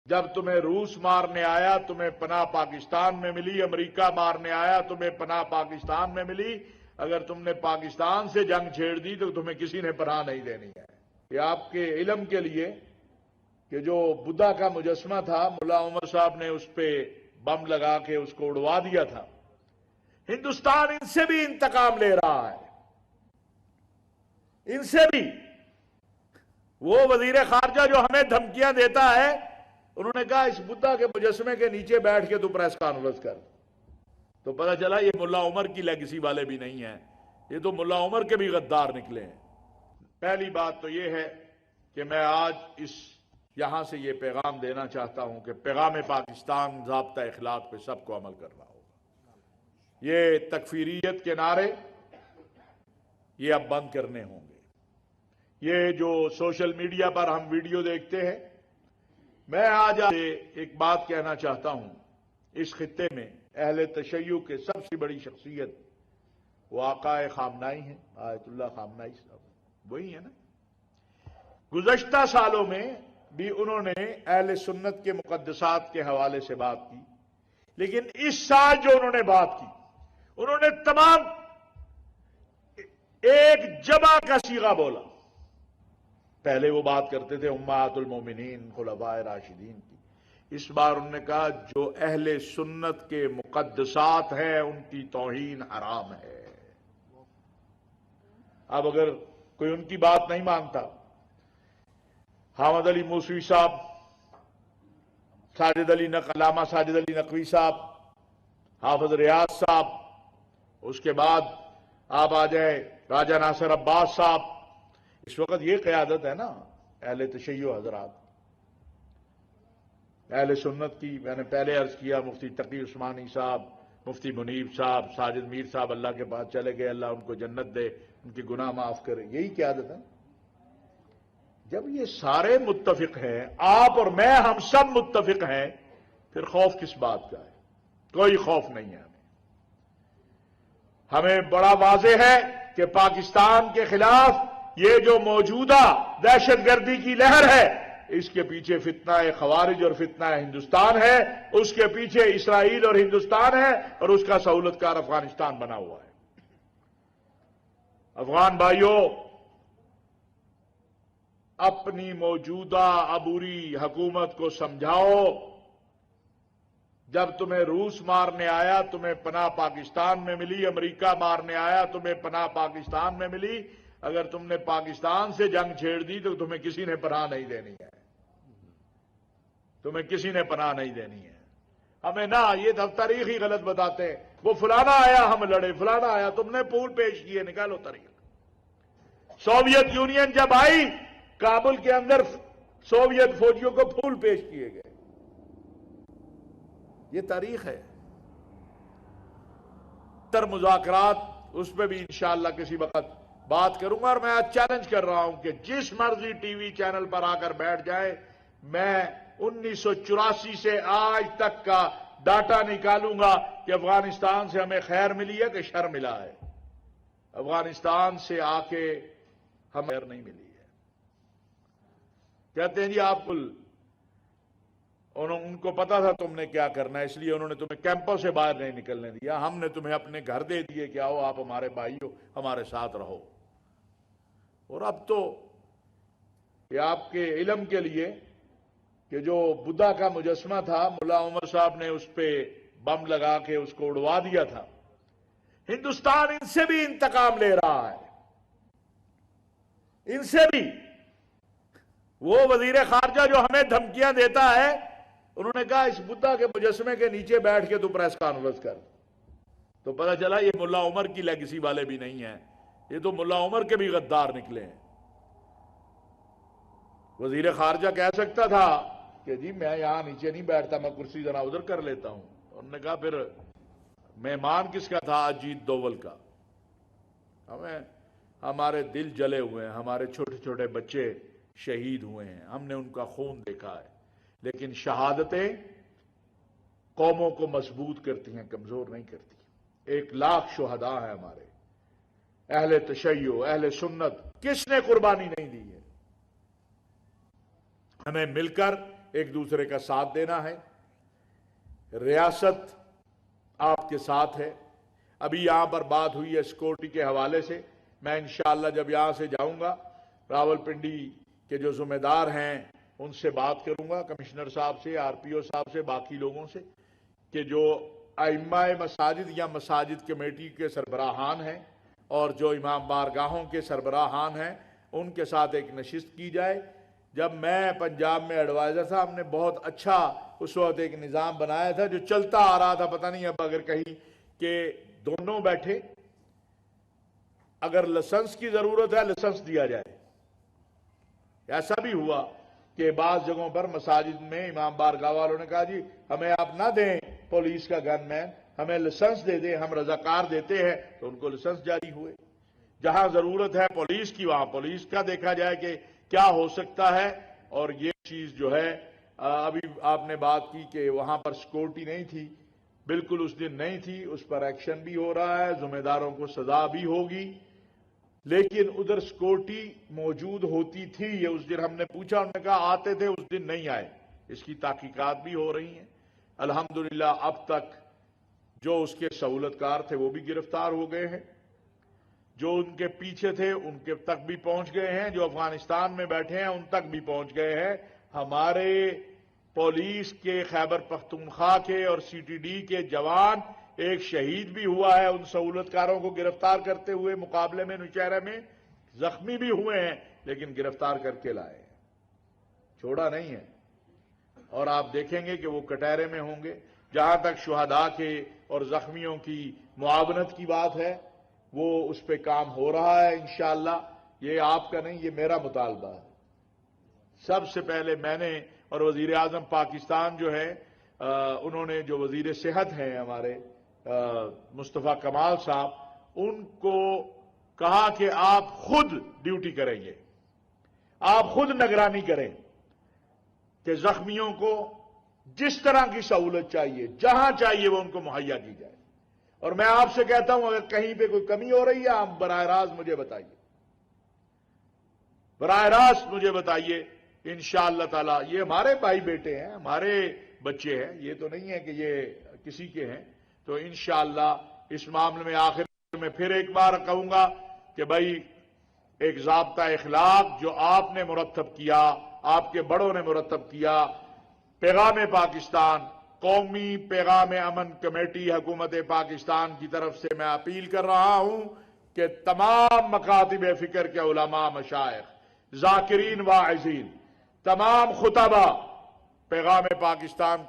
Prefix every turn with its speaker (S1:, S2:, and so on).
S1: جب تمہیں روس مارنے آیا تمہیں پناہ پاکستان میں ملی، امریکہ مارنے آیا تمہیں پناہ پاکستان میں ملی، اگر تم نے پاکستان سے جنگ چھیڑ دی تو تمہیں کسی نے پناہ نہیں دینی ہے۔ یہ آپ کے علم کے لیے کہ جو بدھا کا مجسمہ تھا، ملا عمر صاحب نے اس پہ بم لگا کے اس کو اڑوا دیا تھا۔ ہندوستان ان سے بھی انتقام لے رہا ہے، ان سے بھی۔ وہ وزیر خارجہ جو ہمیں دھمکیاں دیتا ہے، انہوں نے کہا اس بدھا کے مجسمے کے نیچے بیٹھ کے تو پریس کانفرنس کر، تو پتہ چلا یہ ملا عمر کی لیگسی والے بھی نہیں ہیں، یہ تو ملا عمر کے بھی غدار نکلے ہیں۔ پہلی بات تو یہ ہے کہ میں آج یہاں سے یہ پیغام دینا چاہتا ہوں کہ پیغام پاکستان ضابطہ اخلاق پہ سب کو عمل کرنا ہوگا۔ یہ تکفیریت کے نعرے یہ اب بند کرنے ہوں گے۔ یہ جو سوشل میڈیا پر ہم ویڈیو دیکھتے ہیں، میں آج آپ سے ایک بات کہنا چاہتا ہوں، اس خطے میں اہل تشیع کے سب سے بڑی شخصیت وہ آقا خامنائی ہیں، آیت اللہ خامنائی صاحب، وہی ہے نا۔ گزشتہ سالوں میں بھی انہوں نے اہل سنت کے مقدسات کے حوالے سے بات کی، لیکن اس سال جو انہوں نے بات کی، انہوں نے تمام ایک جمع کا صیغہ بولا۔ پہلے وہ بات کرتے تھے امہات المومنین، خلفاء راشدین کی، اس بار انہوں نے کہا جو اہل سنت کے مقدسات ہیں ان کی توہین حرام ہے۔ اب اگر کوئی ان کی بات نہیں مانتا، حامد علی موسوی صاحب، علامہ ساجد علی نقوی صاحب، حافظ ریاض صاحب، اس کے بعد آپ آ جائیں راجہ ناصر عباس صاحب، اس وقت یہ قیادت ہے نا اہل تشیع حضرات، اہل سنت کی۔ میں نے پہلے عرض کیا مفتی تقی عثمانی صاحب، مفتی منیب صاحب، ساجد میر صاحب اللہ کے پاس چلے گئے، اللہ ان کو جنت دے، ان کے گناہ معاف کرے، یہی قیادت ہے۔ جب یہ سارے متفق ہیں، آپ اور میں ہم سب متفق ہیں، پھر خوف کس بات کا ہے؟ کوئی خوف نہیں ہے ہمیں بڑا واضح ہے کہ پاکستان کے خلاف یہ جو موجودہ دہشت گردی کی لہر ہے، اس کے پیچھے فتنہ خوارج اور فتنہ ہندوستان ہے، اس کے پیچھے اسرائیل اور ہندوستان ہے، اور اس کا سہولت کار افغانستان بنا ہوا ہے۔ افغان بھائیوں، اپنی موجودہ عبوری حکومت کو سمجھاؤ، جب تمہیں روس مارنے آیا تمہیں پناہ پاکستان میں ملی، امریکہ مارنے آیا تمہیں پناہ پاکستان میں ملی، اگر تم نے پاکستان سے جنگ چھیڑ دی تو تمہیں کسی نے پناہ نہیں دینی ہے، تمہیں کسی نے پناہ نہیں دینی ہے۔ ہمیں نہ یہ تاریخ ہی غلط بتاتے ہیں، وہ فلانا آیا ہم لڑے، فلانا آیا، تم نے پھول پیش کیے، نکالو تاریخ۔ سوویت یونین جب آئی، کابل کے اندر سوویت فوجیوں کو پھول پیش کیے گئے، یہ تاریخ ہے۔ مذاکرات اس پہ بھی انشاءاللہ کسی وقت بات کروں گا، اور میں آج چیلنج کر رہا ہوں کہ جس مرضی ٹی وی چینل پر آ کر بیٹھ جائے، میں 1984 سے آج تک کا ڈاٹا نکالوں گا کہ افغانستان سے ہمیں خیر ملی ہے کہ شر ملا ہے۔ افغانستان سے آ کے ہمیں خیر نہیں ملی ہے۔ کہتے ہیں جی آپ ان کو پتا تھا تم نے کیا کرنا ہے، اس لیے انہوں نے تمہیں کیمپوں سے باہر نہیں نکلنے دیا، ہم نے تمہیں اپنے گھر دے دیے کہ آؤ آپ ہمارے بھائی ہو، ہمارے ساتھ رہو۔ اور اب تو یہ آپ کے علم کے لیے کہ جو بدھا کا مجسمہ تھا، ملا عمر صاحب نے اس پہ بم لگا کے اس کو اڑوا دیا تھا۔ ہندوستان ان سے بھی انتقام لے رہا ہے، ان سے بھی۔ وہ وزیر خارجہ جو ہمیں دھمکیاں دیتا ہے، انہوں نے کہا اس بدھا کے مجسمے کے نیچے بیٹھ کے تو پریس کانفرنس کر، تو پتہ چلا یہ ملا عمر کی لیگسی والے بھی نہیں ہیں، یہ تو ملا عمر کے بھی غدار نکلے ہیں۔ وزیر خارجہ کہہ سکتا تھا کہ جی میں یہاں نیچے نہیں بیٹھتا، میں کرسی ذرا ادھر کر لیتا ہوں۔ انہوں نے کہا پھر مہمان کس کا تھا؟ اجیت دوول کا۔ ہمارے دل جلے ہوئے ہیں، ہمارے چھوٹے چھوٹے بچے شہید ہوئے ہیں، ہم نے ان کا خون دیکھا ہے، لیکن شہادتیں قوموں کو مضبوط کرتی ہیں، کمزور نہیں کرتی۔ 1,00,000 شہداء ہیں ہمارے، اہل تشیع، اہل سنت، کس نے قربانی نہیں دی ہے؟ ہمیں مل کر ایک دوسرے کا ساتھ دینا ہے. ریاست آپ کے ساتھ ہے. ابھی یہاں پر بات ہوئی ہے سیکورٹی کے حوالے سے. میں انشاءاللہ جب یہاں سے جاؤں گا راولپنڈی کے جو ذمہ دار ہیں ان سے بات کروں گا, کمشنر صاحب سے, آر پی او صاحب سے, باقی لوگوں سے, کہ جو ائمہ مساجد یا مساجد کمیٹی کے سربراہان ہیں اور جو امام بارگاہوں کے سربراہان ہیں ان کے ساتھ ایک نشست کی جائے. جب میں پنجاب میں ایڈوائزر تھا ہم نے بہت اچھا اس وقت ایک نظام بنایا تھا جو چلتا آ رہا تھا. پتہ نہیں اب اگر کہیں کہ دونوں بیٹھے, اگر لائسنس کی ضرورت ہے لائسنس دیا جائے. ایسا بھی ہوا کہ بعض جگہوں پر مساجد میں امام بارگاہ والوں نے کہا جی ہمیں آپ نہ دیں پولیس کا گن مین, ہمیں لائسنس دے دیں, ہم رضاکار دیتے ہیں. تو ان کو لائسنس جاری ہوئے. جہاں ضرورت ہے پولیس کی وہاں پولیس کا دیکھا جائے کہ کیا ہو سکتا ہے. اور یہ چیز جو ہے ابھی آپ نے بات کی کہ وہاں پر سیکورٹی نہیں تھی, بالکل اس دن نہیں تھی, اس پر ایکشن بھی ہو رہا ہے, ذمہ داروں کو سزا بھی ہوگی. لیکن ادھر سیکورٹی موجود ہوتی تھی, یہ اس دن ہم نے پوچھا, انہوں نے کہا آتے تھے اس دن نہیں آئے. اس کی تحقیقات بھی ہو رہی ہیں. الحمدللہ اب تک جو اس کے سہولت کار تھے وہ بھی گرفتار ہو گئے ہیں, جو ان کے پیچھے تھے ان کے تک بھی پہنچ گئے ہیں, جو افغانستان میں بیٹھے ہیں ان تک بھی پہنچ گئے ہیں. ہمارے پولیس کے خیبر پختونخوا کے اور سی ٹی ڈی کے جوان, ایک شہید بھی ہوا ہے ان سہولت کاروں کو گرفتار کرتے ہوئے مقابلے میں نوشہرہ میں, زخمی بھی ہوئے ہیں لیکن گرفتار کر کے لائے ہیں, چھوڑا نہیں ہے. اور آپ دیکھیں گے کہ وہ کٹہرے میں ہوں گے. جہاں تک شہداء کے اور زخمیوں کی معاونت کی بات ہے وہ اس پہ کام ہو رہا ہے انشاءاللہ. یہ آپ کا نہیں, یہ میرا مطالبہ ہے. سب سے پہلے میں نے اور وزیر اعظم پاکستان جو ہے انہوں نے, جو وزیر صحت ہیں ہمارے مصطفیٰ کمال صاحب, ان کو کہا کہ آپ خود ڈیوٹی کریں گے, آپ خود نگرانی کریں کہ زخمیوں کو جس طرح کی سہولت چاہیے جہاں چاہیے وہ ان کو مہیا کی جائے. اور میں آپ سے کہتا ہوں اگر کہیں پہ کوئی کمی ہو رہی ہے آپ براہ راست مجھے بتائیے, براہ راست مجھے بتائیے. انشاءاللہ تعالی یہ ہمارے بھائی بیٹے ہیں, ہمارے بچے ہیں, یہ تو نہیں ہے کہ یہ کسی کے ہیں. تو انشاءاللہ اس معاملے میں آخر میں پھر ایک بار کہوں گا کہ بھائی ایک ضابطہ اخلاق جو آپ نے مرتب کیا, آپ کے بڑوں نے مرتب کیا, پیغام پاکستان قومی پیغام امن کمیٹی حکومت پاکستان کی طرف سے میں اپیل کر رہا ہوں کہ تمام مکاتب فکر کے علماء, مشائخ, ذاکرین, واعظین, تمام خطبہ پیغام پاکستان